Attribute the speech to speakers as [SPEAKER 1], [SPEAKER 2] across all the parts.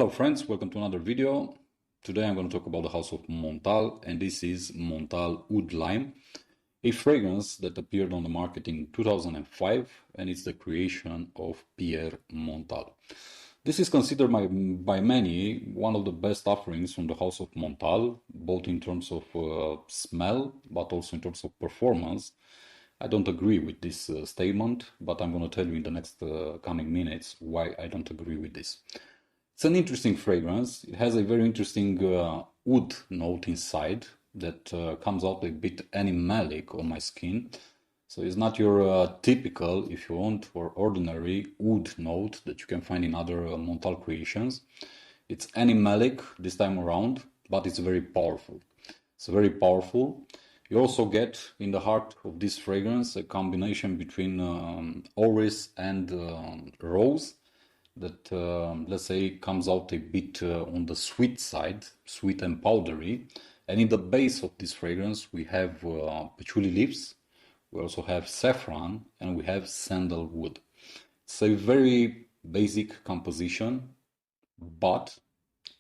[SPEAKER 1] Hello friends, welcome to another video. Today I'm going to talk about the house of Montale, and this is Montale Oud Lime, a fragrance that appeared on the market in 2005, and it's the creation of Pierre Montale. This is considered by many one of the best offerings from the house of Montale, both in terms of smell, but also in terms of performance. I don't agree with this statement, but I'm going to tell you in the next coming minutes why I don't agree with this. It's an interesting fragrance. It has a very interesting wood note inside that comes out a bit animalic on my skin. So it's not your typical, if you want, or ordinary wood note that you can find in other Montale creations. It's animalic this time around, but it's very powerful. It's very powerful. You also get in the heart of this fragrance a combination between orris and rose that, let's say, comes out a bit on the sweet side, sweet and powdery. And in the base of this fragrance, we have patchouli leaves, we also have saffron, and we have sandalwood. It's a very basic composition, but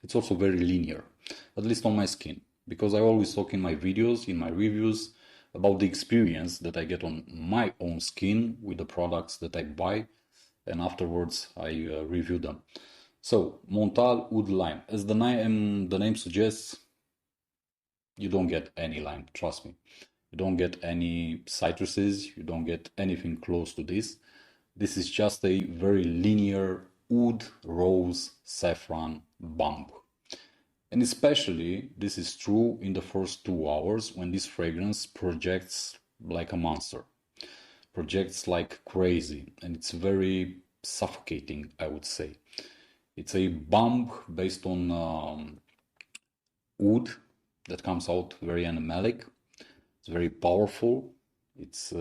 [SPEAKER 1] it's also very linear, at least on my skin, because I always talk in my videos, in my reviews, about the experience that I get on my own skin with the products that I buy, and afterwards I review them. So, Montale Oud Lime. As the name suggests, you don't get any lime, trust me. You don't get any citruses, you don't get anything close to this. This is just a very linear oud, rose, saffron bomb. And especially this is true in the first 2 hours when this fragrance projects like a monster. Projects like crazy, and it's very suffocating, I would say. It's a bomb based on wood that comes out very animalic. It's very powerful. It's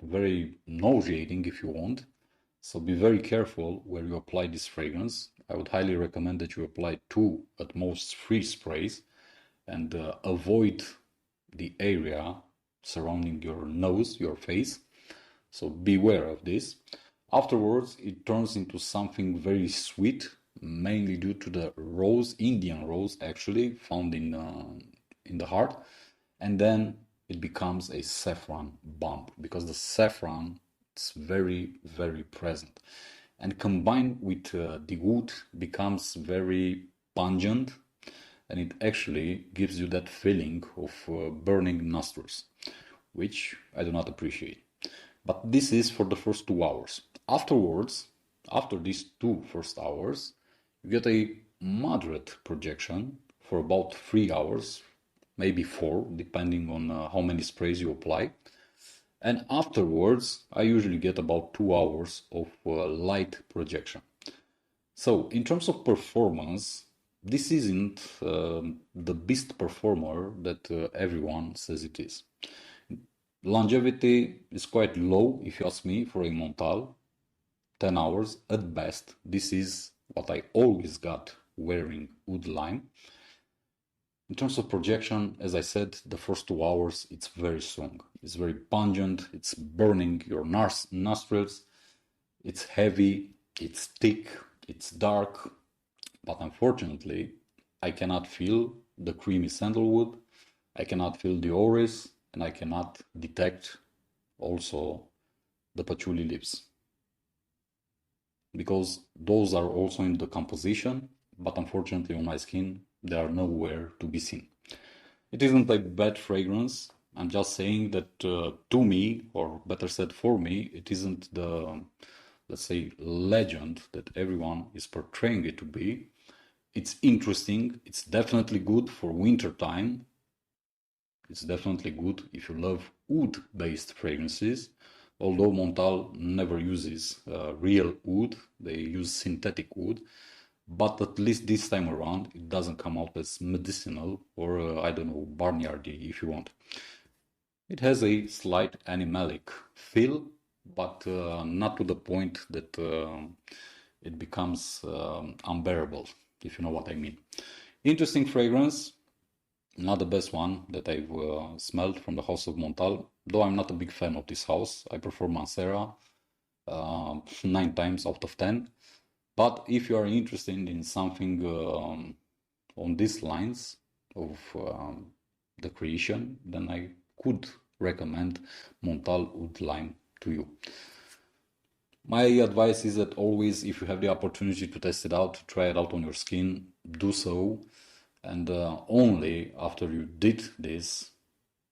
[SPEAKER 1] very nauseating if you want. So be very careful where you apply this fragrance. I would highly recommend that you apply 2, at most 3 sprays, and avoid the area surrounding your nose, your face. So beware of this. Afterwards, it turns into something very sweet, mainly due to the rose, Indian rose actually, found in the heart. And then it becomes a saffron bomb, because the saffron is very, very present. And combined with the wood becomes very pungent, and it actually gives you that feeling of burning nostrils, which I do not appreciate. But this is for the first 2 hours. Afterwards, after these 2 first hours, you get a moderate projection for about 3 hours, maybe 4, depending on how many sprays you apply. And afterwards, I usually get about 2 hours of light projection. So, in terms of performance, this isn't the best performer that everyone says it is. Longevity is quite low, if you ask me, for a Montale. 10 hours at best. This is what I always got wearing Oud Lime. In terms of projection, as I said, the first 2 hours, it's very strong. It's very pungent, it's burning your nostrils, it's heavy, it's thick, it's dark, but unfortunately, I cannot feel the creamy sandalwood, I cannot feel the orris, and I cannot detect also the patchouli leaves, because those are also in the composition, but unfortunately on my skin they are nowhere to be seen. It isn't a bad fragrance. I'm just saying that to me, or better said for me, it isn't the, let's say, legend that everyone is portraying it to be. It's interesting. It's definitely good for winter time. It's definitely good if you love wood-based fragrances, although Montale never uses real wood, they use synthetic wood, but at least this time around it doesn't come out as medicinal or, I don't know, barnyardy if you want. It has a slight animalic feel, but not to the point that it becomes unbearable, if you know what I mean. Interesting fragrance. Not the best one that I've smelled from the house of Montale, though I'm not a big fan of this house. I prefer Mancera 9 times out of 10. But if you are interested in something on these lines of the creation, then I could recommend Montale Aoud Lime to you. My advice is that always, if you have the opportunity to test it out, to try it out on your skin, do so. And only after you did this,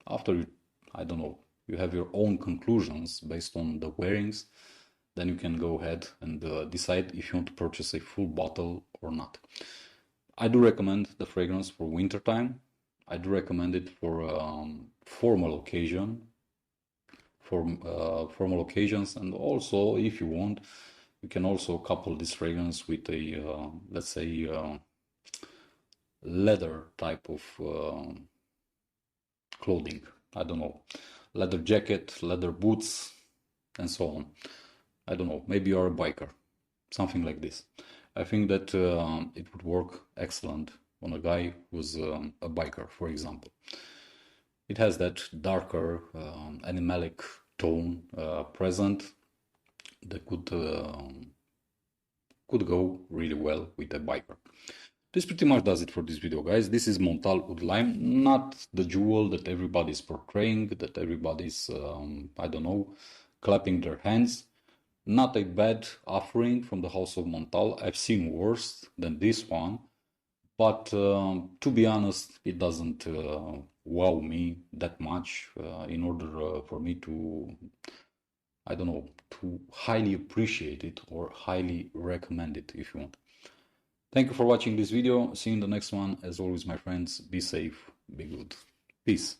[SPEAKER 1] after you, I don't know, you have your own conclusions based on the wearings, then you can go ahead and decide if you want to purchase a full bottle or not. I do recommend the fragrance for wintertime. I do recommend it for formal occasion, for formal occasions, and also if you want, you can also couple this fragrance with a let's say leather type of clothing. I don't know, leather jacket, leather boots, and so on. I don't know, maybe you're a biker, something like this. I think that it would work excellent on a guy who's a biker, for example. It has that darker animalic tone present that could go really well with a biker. This pretty much does it for this video, guys. This is Montale Aoud Lime, not the jewel that everybody's portraying, that everybody's, I don't know, clapping their hands. Not a bad offering from the house of Montale. I've seen worse than this one, but to be honest, it doesn't wow me that much in order for me to, I don't know, to highly appreciate it or highly recommend it, if you want. Thank you for watching this video. See you in the next one. As always, my friends, be safe, be good. Peace.